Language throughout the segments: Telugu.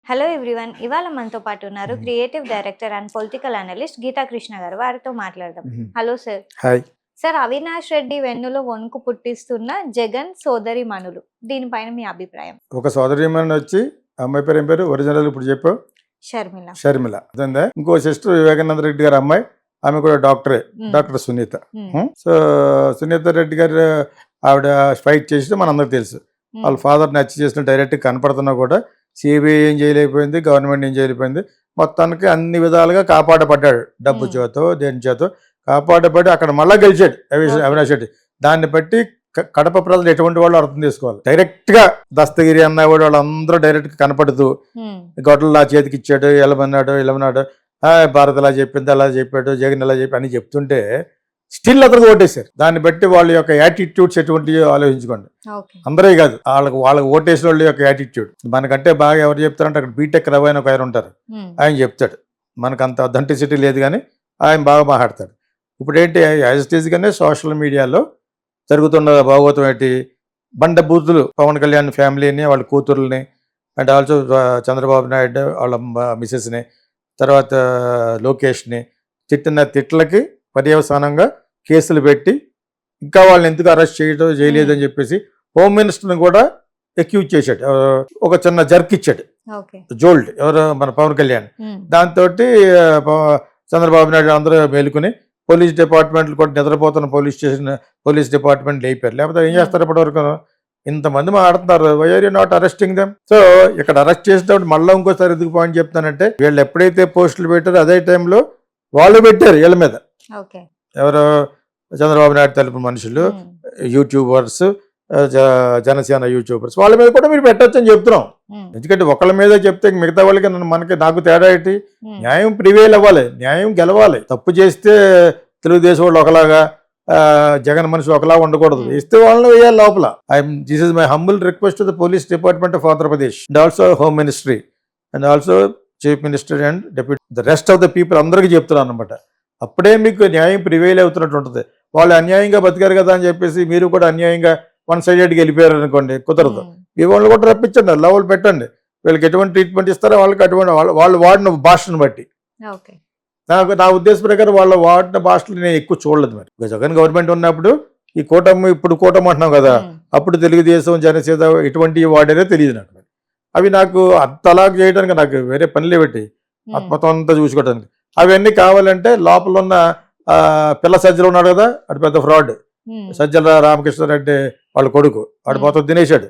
Hello everyone. ఇవాళ మనతో పాటు ఉన్నారు creative director and political analyst Geetha Krishna garu. వారితో మాట్లాడదాం. Hello sir. Hi sir, Avinash Reddy వెన్నులో వణుకు పుట్టిస్తున్న జగన్ సోదరి మనులు, దీనిపైన మీ అభిప్రాయం? ఒక సోదరీమణి వచ్చి అమ్మాయి పేరు ఏం పేరు ఒరిజినల్ ఇప్పుడు చెప్పావు? షర్మిల. షర్మిల అదే. ఇంకో సిస్టర్ వివేకానంద రెడ్డి గారు అమ్మాయి, ఆమె కూడా డాక్టరే, డాక్టర్ సునీత. సో సునీత రెడ్డి గారు ఆవిడ ఫైట్ చేసి మనందరికి తెలుసు. వాళ్ళ ఫాదర్ నచ్చి చేసిన డైరెక్ట్ కనపడుతున్నా కూడా సిబిఐ ఏం చేయలేకపోయింది, గవర్నమెంట్ ఏం చేయలేకపోయింది. మొత్తానికి అన్ని విధాలుగా కాపాడబడ్డాడు, డబ్బు చేతో దేని చేతో కాపాడబడి అక్కడ మళ్ళా గెలిచాడు అవినాష్ రెడ్డి. దాన్ని బట్టి కడప ప్రజలు ఎటువంటి వాళ్ళు అర్థం చేసుకోవాలి. డైరెక్ట్ గా దస్తగిరి అన్న వాళ్ళందరూ డైరెక్ట్ గా కనపడుతూ గొడ్డలా చేతికి ఇచ్చాడు, ఇలమన్నాడు, భారత్ అలా చెప్పింది, అలా చెప్పాడు, జగన్ ఎలా చెప్పి అని చెప్తుంటే స్టిల్ అతనికి ఓటేశారు. దాన్ని బట్టి వాళ్ళ యొక్క యాటిట్యూడ్స్ ఎటువంటివి ఆలోచించుకోండి. అందరే కాదు, వాళ్ళకి ఓటేసిన వాళ్ళ యొక్క యాటిట్యూడ్. మనకంటే బాగా ఎవరు చెప్తారంటే అక్కడ బీటెక్ రవి అని ఒక ఆయన ఉంటారు, ఆయన చెప్తాడు. మనకు అంత అథెంటిసిటీ లేదు కానీ ఆయన బాగా మాట్లాడతాడు. ఇప్పుడు ఏంటి, యాజ్ ఇట్ ఈజ్ గానే సోషల్ మీడియాలో జరుగుతున్న భాగవతం ఏంటి, బండ బూతులు పవన్ కళ్యాణ్ ఫ్యామిలీని, వాళ్ళ కూతుర్ని, అండ్ ఆల్సో చంద్రబాబు నాయుడు వాళ్ళ మిసెస్ని, తర్వాత లోకేష్ని తిట్టిన తిట్లకి పర్యవసానంగా కేసులు పెట్టి ఇంకా వాళ్ళని ఎందుకు అరెస్ట్ చేయలేదు అని చెప్పేసి హోమ్ మినిస్టర్ని కూడా అక్యూజ్ చేశాడు. ఒక చిన్న జర్క్ ఇచ్చాడు, జోల్డ్, ఎవరు మన పవన్ కళ్యాణ్. దాంతో చంద్రబాబు నాయుడు అందరూ మేలుకుని పోలీస్ డిపార్ట్మెంట్లు కూడా నిద్రపోతున్న పోలీస్ డిపార్ట్మెంట్ లేపారు. లేకపోతే ఏం చేస్తారు ఇప్పటివరకు? ఇంతమంది మాట్లాడుతున్నారు, why are you not arresting them? So ఇక్కడ అరెస్ట్ చేసేటప్పుడు మళ్ళీ ఇంకోసారి ఎందుకు పాయింట్ చెప్తానంటే, వీళ్ళు ఎప్పుడైతే పోస్టులు పెట్టారో అదే టైంలో వాళ్ళు పెట్టారు వీళ్ళ మీద. ఎవరు? చంద్రబాబు నాయుడు తరపు మనుషులు, యూట్యూబర్స్, జనసేన యూట్యూబర్స్, వాళ్ళ మీద కూడా మీరు పెట్టచ్చు అని చెప్తున్నాం. ఎందుకంటే ఒకళ్ళ మీద చెప్తే మిగతా వాళ్ళకి నాకు తేడా ఏంటి? న్యాయం ప్రివేల్ అవ్వాలి, న్యాయం గెలవాలి. తప్పు చేస్తే తెలుగుదేశం వాళ్ళు ఒకలాగా, జగన్ మనిషి ఒకలా ఉండకూడదు, ఇస్తే వాళ్ళని వేయాలి లోపల. This is my humble request to the police department of Andhra Pradesh and also home ministry and also chief minister and deputy the rest of the people అందరికీ చెప్తున్నాను అనమాట. అప్పుడే మీకు న్యాయం ప్రివేల్ అవుతున్నట్టు ఉంటుంది. వాళ్ళు అన్యాయంగా బతికారు కదా అని చెప్పేసి మీరు కూడా అన్యాయంగా వన్ సైడెడ్గా వెళ్ళిపోయారు అనుకోండి, కుదరదు. ఈ వాళ్ళు కూడా రప్పించండి, లెవెల్ పెట్టండి. వీళ్ళకి ఎటువంటి ట్రీట్మెంట్ ఇస్తారో వాళ్ళకి అటువంటి వాళ్ళు వాడిన భాషను బట్టి. నా ఉద్దేశం ప్రకారం వాళ్ళు వాడిన భాషలు నేను ఎక్కువ చూడలేదు. మరి జగన్ గవర్నమెంట్ ఉన్నప్పుడు ఈ కూటమి, ఇప్పుడు కూటమి అంటున్నాం కదా, అప్పుడు తెలుగుదేశం, జనసేన ఇటువంటి వాడారో తెలియదు నాకు. అవి నాకు అంతలా చేయడానికి నాకు వేరే పనులే పెట్టి మొత్తం అంతా చూసుకోవడానికి. అవన్నీ కావాలంటే లోపల ఉన్న పిల్ల సజ్జలు ఉన్నాడు కదా, అటు పెద్ద ఫ్రాడ్ సజ్జల రామకృష్ణారెడ్డి వాళ్ళ కొడుకు, వాడు మొత్తం తినేశాడు.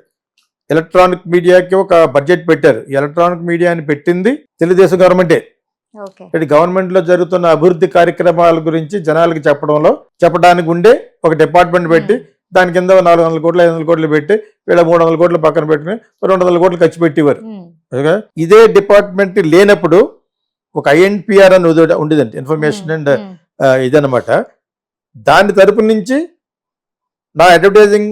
ఎలక్ట్రానిక్ మీడియాకి ఒక బడ్జెట్ పెట్టారు. ఈ ఎలక్ట్రానిక్ మీడియాని పెట్టింది తెలుగుదేశం గవర్నమెంటే. గవర్నమెంట్ లో జరుగుతున్న అభివృద్ధి కార్యక్రమాల గురించి జనాలకి చెప్పడానికి ఉండే ఒక డిపార్ట్మెంట్ పెట్టి దాని కింద 400 కోట్లు 500 కోట్లు పెట్టి వీళ్ళ 300 కోట్లు పక్కన పెట్టుకుని 200 కోట్లు ఖర్చు పెట్టేవారు. ఇదే డిపార్ట్మెంట్ లేనప్పుడు ఒక INPR అని ఉండేదండి, ఇన్ఫర్మేషన్ అండ్ ఇదనమాట. దాని తరపు నుంచి నా అడ్వర్టైజింగ్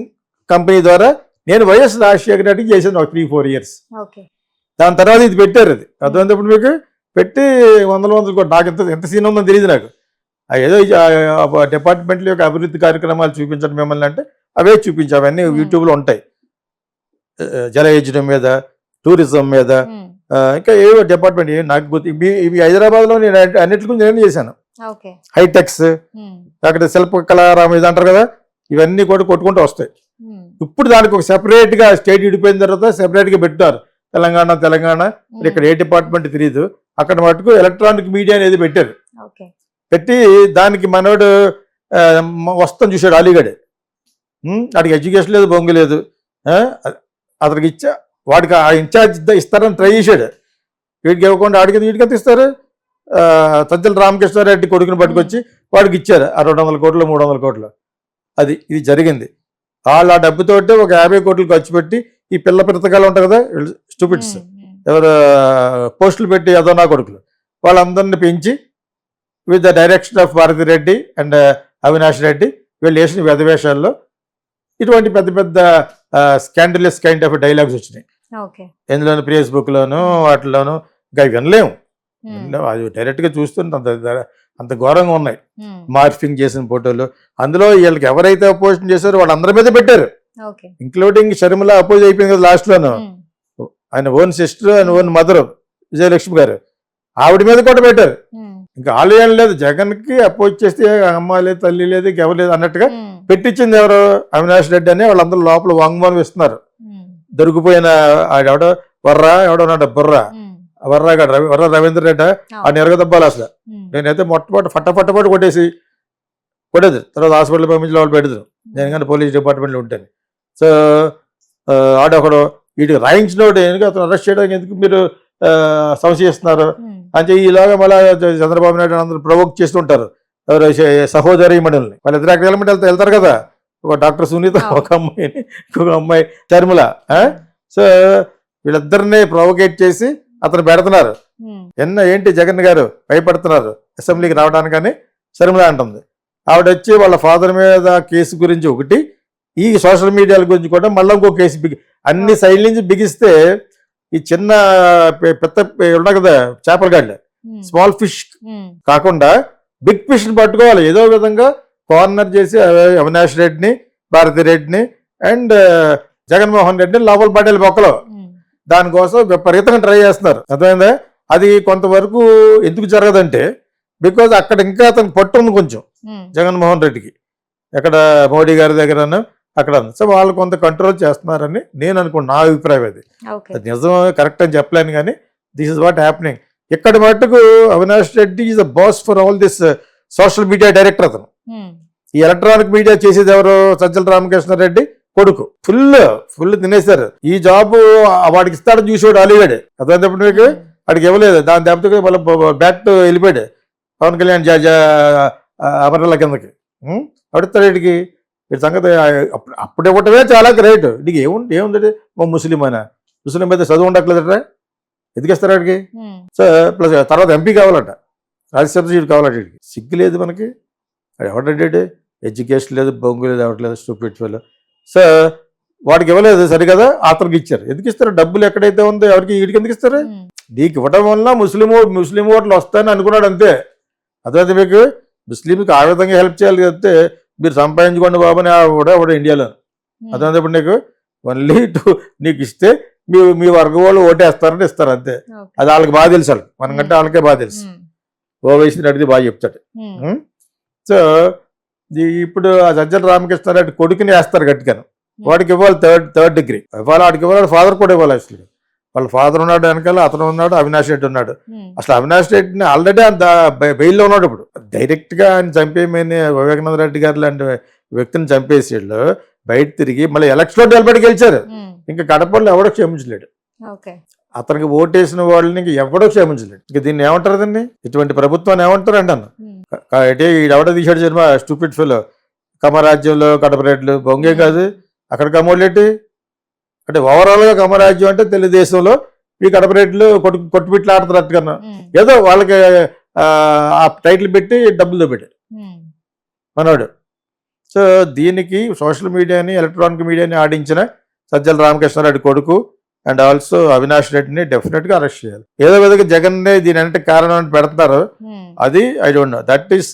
కంపెనీ ద్వారా నేను వైఎస్ రాజశేఖర రెడ్డికి చేశాను ఒక 3-4 years. దాని తర్వాత ఇది పెట్టారు. అది అర్థమైనప్పుడు మీకు పెట్టి 100 కోట్లు, నాకు ఎంత సీన్ ఉందో తెలియదు నాకు. ఏదో డిపార్ట్మెంట్ యొక్క అభివృద్ధి కార్యక్రమాలు చూపించడం మిమ్మల్ని అంటే అవే చూపించావు, అవన్నీ యూట్యూబ్లో ఉంటాయి. జలయోజన మీద, టూరిజం మీద, ఇంకా ఏవో డిపార్ట్మెంట్ నాకు ఇవి హైదరాబాద్లో నేను అన్నిటి గురించి నేను చేశాను. హైటెక్స్, అక్కడ శిల్పకళారామ ఇది అంటారు కదా, ఇవన్నీ కూడా కొట్టుకుంటూ వస్తాయి. ఇప్పుడు దానికి ఒక సెపరేట్గా స్టేట్ విడిపోయిన తర్వాత సెపరేట్గా పెట్టారు. తెలంగాణ ఇక్కడ ఏ డిపార్ట్మెంట్ తెలియదు, అక్కడ మటుకు ఎలక్ట్రానిక్ మీడియా అనేది పెట్టారు. పెట్టి దానికి మనోడు వస్తాం చూశాడు, అలీగఢ్. వాడికి ఎడ్యుకేషన్ లేదు, బొంగు లేదు. అతనికి వాడికి ఆ ఇన్ఛార్జ్ ఇస్తారని ట్రై చేశాడు. వీడికి ఇవ్వకుండా వీడికి ఇస్తారు. సజ్జల రామకృష్ణారెడ్డి కొడుకుని పట్టుకొచ్చి వాడికి ఇచ్చారు ఆ 200 కోట్లు 300 కోట్లు. ఇది జరిగింది. వాళ్ళు ఆ డబ్బుతోటి ఒక 50 కోట్లు ఖర్చు పెట్టి ఈ పిల్ల పిరతకాలు ఉంటారు కదా, స్టూపిడ్స్, ఎవరు పోస్టులు పెట్టి ఏదో నా కొడుకులు, వాళ్ళందరినీ పెంచి with the direction of Bharathi Reddy and Avinash Reddy వీళ్ళు వేసిన వెధవేషాల్లో ఇటువంటి పెద్ద పెద్ద స్కాండలస్ కైండ్ ఆఫ్ డైలాగ్స్ వచ్చినాయి. ఎందులోనూ ఫేస్బుక్లోను వాటిలోనూ ఇంకా వినలేము. అది డైరెక్ట్గా చూస్తుంటే అంత ఘోరంగా ఉన్నాయి. మార్ఫింగ్ చేసిన ఫోటోలు, అందులో వీళ్ళకి ఎవరైతే అపోజిషన్ చేశారో వాళ్ళందరి మీద పెట్టారు, ఇంక్లూడింగ్ షర్మిల అపోజ్ అయిపోయింది కదా లాస్ట్లోను. ఆయన ఓన్ సిస్టర్ ఆయన ఓన్ మదర్ విజయలక్ష్మి గారు ఆవిడ మీద కూడా పెట్టారు. ఇంకా వాళ్ళు ఏం లేదు, జగన్కి అపోజ్ చేస్తే అమ్మ లేదు తల్లి లేదు ఎవరు లేదు అన్నట్టుగా పెట్టించింది ఎవరు, అవినాష్ రెడ్డి అని వాళ్ళందరూ లోపల వాంగ్మూలం ఇస్తున్నారు. దొరికిపోయిన ఎవడో ఎవడన్నాడు వర్ర రవీంద్ర రెడ్డి ఆ నిరగదబ్బాలు అసలు. నేనైతే మొట్టమొదటి ఫట్టపట్టి కొట్టేది, తర్వాత హాస్పిటల్ పంపించి వాళ్ళు పెడతారు నేను కానీ పోలీస్ డిపార్ట్మెంట్లో ఉంటాను. సో ఆడొకడు వీటికి రాయించినోడు ఎందుకు అతను అరెస్ట్ చేయడానికి ఎందుకు మీరు సంశయిస్తున్నారు అని ఈలాగా మళ్ళీ చంద్రబాబు నాయుడు అందరూ ప్రొవోక్ చేస్తుంటారు. ఎవరు సహోదరి మండలిని వాళ్ళు ఇద్దరు అక్కడ ఎలిమెంట్ వెళ్తారు కదా, ఒక డాక్టర్ సునీత ఒక అమ్మాయిని ఇంకొక అమ్మాయి చర్మిల. సో వీళ్ళిద్దరిని ప్రొవోకేట్ చేసి అతను పెడుతున్నారు. ఏంటి జగన్ గారు భయపడుతున్నారు అసెంబ్లీకి రావడానికని శర్మిల అంటుంది. ఆవిడ వచ్చి వాళ్ళ ఫాదర్ మీద కేసు గురించి ఒకటి, ఈ సోషల్ మీడియాల గురించి కూడా మళ్ళీ ఇంకో కేసు అన్ని సైడ్ నుంచి బిగిస్తే ఈ చిన్న పెద్ద ఉన్నాయి కదా చేపల గాళ్ళు స్మాల్ ఫిష్ కాకుండా బిగ్ ఫిష్ ని పట్టుకోవాలి. ఏదో విధంగా కార్నర్ చేసి అవినాష్ రెడ్డిని భారతి రెడ్డిని అండ్ జగన్మోహన్ రెడ్డిని లోపల పడేది బొక్కలో. దానికోసం విపరీతంగా ట్రై చేస్తున్నారు. అర్థమైందా? అది కొంతవరకు ఎందుకు జరగదంటే బికాజ్ అక్కడ ఇంకా అతనికి పట్టు ఉంది కొంచెం జగన్మోహన్ రెడ్డికి, ఎక్కడ మోడీ గారి దగ్గర అక్కడ. సో వాళ్ళు కొంత కంట్రోల్ చేస్తున్నారని నేను అనుకోండి, నా అభిప్రాయం. అది నిజం కరెక్ట్ అని చెప్పలేను కానీ దిస్ ఇస్ వాట్ హ్యాపెనింగ్. ఇక్కడ మట్టుకు Avinash Reddy is the boss for all this social media director. అతను ఈ ఎలక్ట్రానిక్ మీడియా చేసేది ఎవరు, సజ్జల రామకృష్ణారెడ్డి కొడుకు. ఫుల్ తినేశారు. ఈ జాబ్ వాడికి ఇస్తాడని చూసేవాడు అలీగాడు. అర్థమైనప్పుడు మీకు వాడికి ఇవ్వలేదు. దాని దెబ్బతో మళ్ళీ బ్యాక్ టు వెళ్ళిపోయాడు పవన్ కళ్యాణ్ అమరల కిందకి. అడుగుతాడు వీడికి వీడి సంగతి అప్పుడు ఇవ్వటమే చాలా గ్రేట్. నీకు ఏముంది మా ముస్లిం అయితే చదువు ఉండట్లేదట, ఎందుకు ఇస్తారు వాడికి? సో ప్లస్ తర్వాత ఎంపీ కావాలట, రాజ్యసభ సీట్ కావాలట. వీడికి సిగ్గు లేదు మనకి. ఎవడంటే ఎడ్యుకేషన్ లేదు, బొంగు లేదు, ఎవట్లేదు, స్టూపిడ్ ఫెలో. సో వాడికి ఇవ్వలేదు సరికదా, అతనికి ఇచ్చారు. ఎందుకు ఇస్తారు? డబ్బులు ఎక్కడైతే ఉందో ఎవరికి వీడికి ఎందుకు ఇస్తారు? నీకు ఇవ్వడం వల్ల ముస్లిం ఓట్లు వస్తాయని అనుకున్నాడు అంతే. అదే మీకు ముస్లింకి ఆ విధంగా హెల్ప్ చేయాలి చెప్తే మీరు సంపాదించుకోండి బాబు అని కూడా ఇండియాలో. అదే ఇప్పుడు నీకు ఓన్లీ నీకు ఇస్తే మీ వర్గ వాళ్ళు ఓటేస్తారని ఇస్తారు అంతే. అది వాళ్ళకి బాగా తెలుసు, మనకంటే వాళ్ళకే బాగా తెలుసు. ఓవైసీ అడిగితే బాగా చెప్తాడు. సో ఇప్పుడు ఆ సజ్జల రామకృష్ణారెడ్డి కొడుకుని వేస్తారు గట్టిగాను. వాడికి ఇవ్వాలి థర్డ్ డిగ్రీ ఇవ్వాలి, వాడికి ఇవ్వాలి, ఫాదర్ కూడా ఇవ్వాలి. అసలు వాళ్ళ ఫాదర్ ఉన్నాడు వెనకాల, అతను ఉన్నాడు, అవినాష్ రెడ్డి ఉన్నాడు. అసలు అవినాష్ రెడ్డిని ఆల్రెడీ బెయిల్లో ఉన్నాడు. ఇప్పుడు డైరెక్ట్ గా ఆయన చంపేయమని వివేకానంద రెడ్డి గారు లాంటి వ్యక్తిని చంపేసేళ్ళు బయట తిరిగి మళ్ళీ ఎలక్షన్ లో నిలబడి గెలిచారు. ఇంకా కడపల్లో ఎవడో క్షమించలేడు. అతనికి ఓటేసిన వాళ్ళని ఇంక ఎవడో క్షమించలేడు. ఇంక దీన్ని ఏమంటారు? దీన్ని ఇటువంటి ప్రభుత్వాన్ని ఏమంటారు అంటాను. ఎవడో తీసాడు సినిమా స్టూపిడ్ ఫెలో, కమరాజ్యంలో కడప రేట్లు బొంగే కాదు, అక్కడ కమ్మోళ్ళేటి అంటే ఓవరాల్ గా కమరాజ్యం అంటే తెలుగుదేశంలో ఈ కడప రేట్లు కొట్టుబిట్లు ఆడుతున్నట్టుగా ఏదో వాళ్ళకి ఆ టైటిల్ పెట్టి డబ్బులతో పెట్టాడు మనోడు. సో దీనికి సోషల్ మీడియాని ఎలక్ట్రానిక్ మీడియాని ఆడించిన సజ్జల రామకృష్ణారెడ్డి కొడుకు అండ్ ఆల్సో అవినాష్ రెడ్డిని డెఫినెట్ గా అరెస్ట్ చేయాలి. ఏదో విధంగా జగన్ దీని అంటే కారణం అని పెడతారు, అది I don't know. That is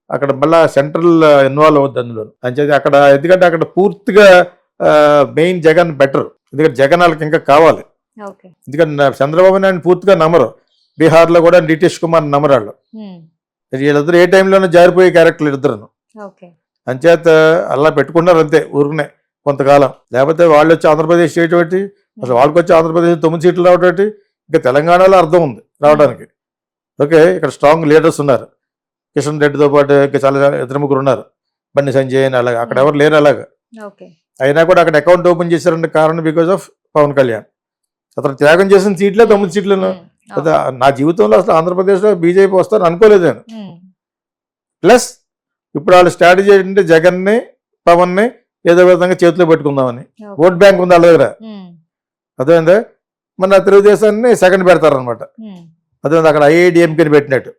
అక్కడ మళ్ళా సెంట్రల్ ఇన్వాల్వ్ అవుద్ది అందులో అంచేది అక్కడ. ఎందుకంటే అక్కడ పూర్తిగా మెయిన్ జగన్ బెటర్, ఎందుకంటే జగన్ వాళ్ళకి ఇంకా కావాలి. ఎందుకంటే చంద్రబాబు నాయుడు పూర్తిగా నమ్మరు, బీహార్లో కూడా నితీష్ కుమార్ నమ్మరు. వాళ్ళు వీళ్ళిద్దరు ఏ టైంలోనూ జారిపోయే క్యారెక్టర్లు ఇద్దరు. అంచేత అలా పెట్టుకున్నారు అంతే ఊరుకునే కొంతకాలం. లేకపోతే వాళ్ళు వచ్చి ఆంధ్రప్రదేశ్ చేయటం, అసలు వాళ్ళకి వచ్చి ఆంధ్రప్రదేశ్ 9 సీట్లు రావటం, ఇంకా తెలంగాణలో అర్థం ఉంది రావడానికి. ఓకే, ఇక్కడ స్ట్రాంగ్ లీడర్స్ ఉన్నారు. కిషన్ రెడ్డితో పాటు ఇంకా చాలా 2-3 ఉన్నారు, బండి సంజయ్ అని. అలాగా అక్కడ ఎవరు లేరు. అలాగా అయినా కూడా అక్కడ అకౌంట్ ఓపెన్ చేశారంటే కారణం బికాజ్ ఆఫ్ పవన్ కళ్యాణ్. అతను త్యాగం చేసిన సీట్లే 9 సీట్లను. నా జీవితంలో అసలు ఆంధ్రప్రదేశ్లో బీజేపీ వస్తారని అనుకోలేదు నేను. ప్లస్ ఇప్పుడు వాళ్ళ స్ట్రాటజీ ఏంటంటే జగన్ని పవన్ని ఏదో విధంగా చేతిలో పెట్టుకుందామని. ఓట్ బ్యాంక్ ఉంది వాళ్ళ దగ్గర, అదేందా మన తెలుగుదేశాన్ని సెకండ్ పెడతారనమాట. అదే అక్కడ ఐఐడిఎంకేని పెట్టినట్టు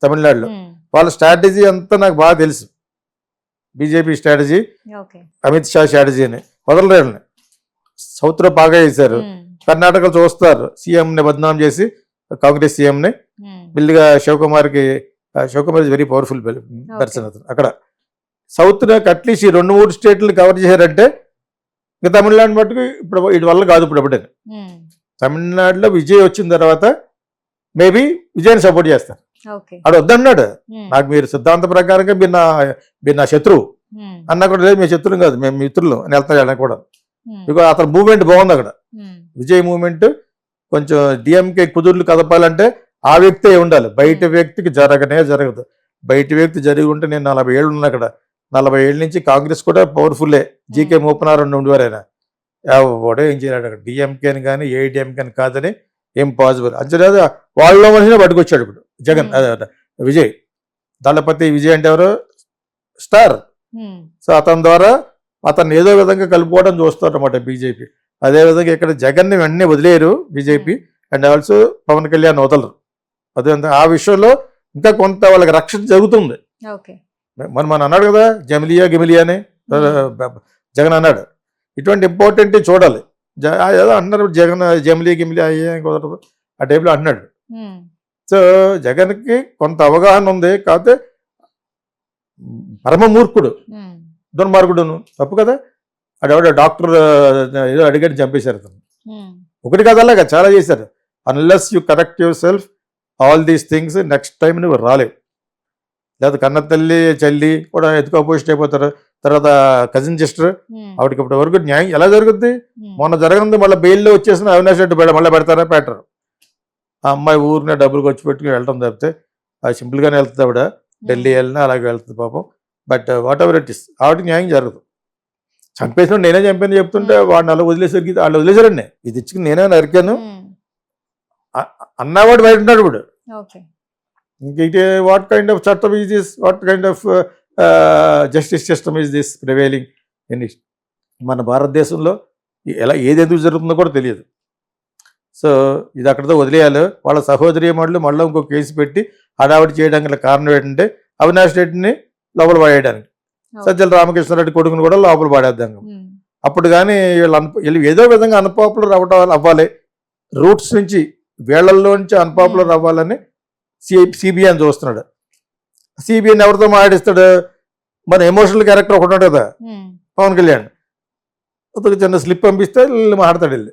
తమిళనాడులో. వాళ్ళ స్ట్రాటజీ అంతా నాకు బాగా తెలుసు, BJP strategy, Amit Shah strategy అని. వదలరేళ్ళని సౌత్ లో బాగా చేశారు. కర్ణాటకలో చూస్తారు, సీఎంని బద్నాం చేసి కాంగ్రెస్ సీఎంని బిల్లుగా Shivakumar is very powerful person అతను. అక్కడ సౌత్ అట్లీస్ట్ ఈ 2-3 స్టేట్లు కవర్ చేశారంటే ఇంకా తమిళనాడు మటుకు ఇప్పుడు వీటి వల్ల కాదు. ఇప్పుడు ఎప్పుడైనా తమిళనాడులో విజయ్ వచ్చిన తర్వాత మేబీ విజయ్ని సపోర్ట్ చేస్తారు. ఓకే. ఆడు వద్దన్నాడు, నాకు మీరు సిద్ధాంత ప్రకారంగా మీరు నా శత్రువు అన్నా కూడా, లేదు మీ శత్రువు కాదు, మేము మిత్రులు అని వెళ్తాడు కూడా. బికాజ్ అతని మూవ్మెంట్ బాగుంది అక్కడ, విజయ్ మూవ్మెంట్. కొంచెం డిఎంకే కుదుర్లు కదపాలంటే ఆ వ్యక్తే ఉండాలి, బయట వ్యక్తికి జరగదు. బయట వ్యక్తి జరిగి ఉంటే నేను 40 ఏళ్ళు ఉన్నా అక్కడ. 40 ఏళ్ళ నుంచి కాంగ్రెస్ కూడా పవర్ఫుల్లే, జీకే మూపనారు ఉండేవారు ఆయన. ఎవడో ఏం చేయలేడు అక్కడ, డిఎంకేని కానీ ఏఐడిఎంకేని కాదని ఏం పాసిబుల్. అంతే వాళ్ళలో మనిషిని పట్టుకొచ్చాడు ఇప్పుడు జగన్, విజయ్. దళపతి విజయ్ అంటే ఎవరు, స్టార్. సో అతని ద్వారా అతన్ని ఏదో విధంగా కలుపుకోవడం చూస్తారు అన్నమాట బీజేపీ. అదేవిధంగా ఇక్కడ జగన్ని వెంటనే వదిలేరు BJP, and also Pawan Kalyan వదలరు. అదే ఆ విషయంలో ఇంకా కొంత వాళ్ళకి రక్షణ జరుగుతుంది. మన అన్నాడు కదా గిమిలియా అని జగన్ అన్నాడు. ఇటువంటి ఇంపార్టెంట్ చూడాలి. ఏదో అన్నారు జగన్ గిమిలియా అయ్యే కుదరదు ఆ టైప్లో అంటున్నాడు. సో జగన్కి కొంత అవగాహన ఉంది, కాకపోతే పరమ మూర్ఖుడు, దుర్మార్గుడును, తప్పు కదా. అడెవడ డాక్టర్ ఏదో అడిగాడు, చంపేశారు అతను. ఒకటి కదా, అలాగా చాలా చేశారు. Unless you correct your self all these things, next time నువ్వు రాలేవు. లేదా కన్న తల్లి చెల్లి కూడా ఎత్తుకోపోస్ట్ అయిపోతారు. తర్వాత కజిన్ సిస్టర్, ఆవిడకి ఇప్పటి వరకు న్యాయం ఎలా జరుగుద్ది? మొన్న జరగనుంది, మళ్ళీ బెయిల్లో వచ్చేసిన అవినాష్ రెడ్డి మళ్ళీ పెడతారా పెట్టరు. ఆ అమ్మాయి ఊరినే డబ్బులు ఖర్చు పెట్టుకుని వెళ్ళటం తప్పితే అది సింపుల్గానే వెళ్తుంది. ఆవిడ ఢిల్లీ వెళ్ళినా అలాగే వెళ్తుంది పాపం. But what ever it is, ఆవిడకి న్యాయం జరగదు. చంపేసిన నేనే చంపాను చెప్తుంటే వాడిని అలా వదిలేసరికి వాళ్ళు వదిలేసారండి. ఇది ఇచ్చుకుని నేనే నరికాను అన్నవాడు బయట ఉన్నాడు ఇప్పుడు. ఇంకైతే వాట్ కైండ్ ఆఫ్ చట్టం is this, what kind of justice system is this prevailing in మన భారతదేశంలో? ఏది ఎందుకు జరుగుతుందో కూడా తెలియదు. సో ఇది అక్కడితో వదిలేయాలి. వాళ్ళ సహోదరీమణులు మళ్ళీ ఇంకో కేసు పెట్టి హడావిడి చేయడానికి కారణం ఏంటంటే అవినాష్ రెడ్డిని లోపల పడేయడానికి, సజ్జల రామకృష్ణారెడ్డి కొడుకుని కూడా లోపల పడేద్దాం. అప్పుడు కానీ వీళ్ళు ఏదో విధంగా అన్పాపులర్ అవ్వాలి, రూట్స్ నుంచి వీళ్ళల్లో నుంచి అన్పాపులర్ అవ్వాలని సిబిఐని చూస్తున్నాడు. సిబిఐని ఎవరితో మాట్లాడిస్తాడు? మన ఎమోషనల్ క్యారెక్టర్ ఒకటి ఉంటాడు కదా పవన్ కళ్యాణ్, అతనికి చిన్న స్లిప్ పంపిస్తే మాట్లాడతాడు వెళ్ళి.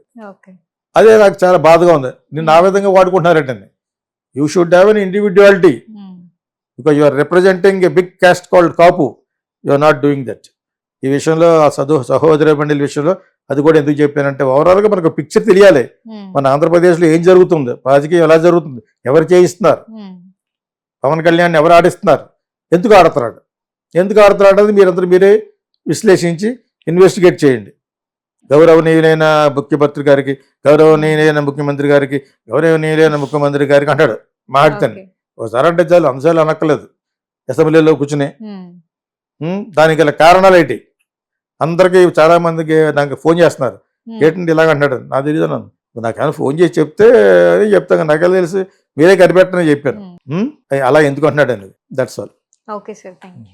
అదే నాకు చాలా బాధగా ఉంది. నిన్ను ఆ విధంగా వాడుకుంటున్నారంటే you should have an individuality, because you are representing a big caste called Kapu. You are not doing that. ఈ విషయంలో ఆ సహోదర మండలి విషయంలో అది కూడా ఎందుకు చెప్పానంటే, ఓవరాల్గా మనకు పిక్చర్ తెలియాలి. మన ఆంధ్రప్రదేశ్లో ఏం జరుగుతుంది, రాజకీయం ఎలా జరుగుతుంది, ఎవరు చేయిస్తున్నారు, పవన్ కళ్యాణ్ ఎవరు ఆడిస్తున్నారు, ఎందుకు ఆడుతున్నాడు అనేది మీరందరూ మీరే విశ్లేషించి ఇన్వెస్టిగేట్ చేయండి. గౌరవనీయులైన ముఖ్యమంత్రి గారికి, గౌరవనీయులైన ముఖ్యమంత్రి గారికి, గౌరవనీయులైన ముఖ్యమంత్రి గారికి అంటాడు మాట్లాడతాను. ఒకసారి అంటే చాలు, అంశాలు అనక్కలేదు. అసెంబ్లీలో కూర్చుని దానికి గల కారణాలు ఏంటి? అందరికీ చాలా మందికి నాకు ఫోన్ చేస్తున్నారు, ఏంటంటే ఇలాగ అంటాడు. నాకు తెలియదు, నాకేమైనా ఫోన్ చేసి చెప్తే చెప్తాను, నాకెలా తెలుసు, మీరే కనిపెట్టని చెప్పాను. అలా ఎందుకు అంటున్నాడు అనేది. That's all. Okay sir, thank you.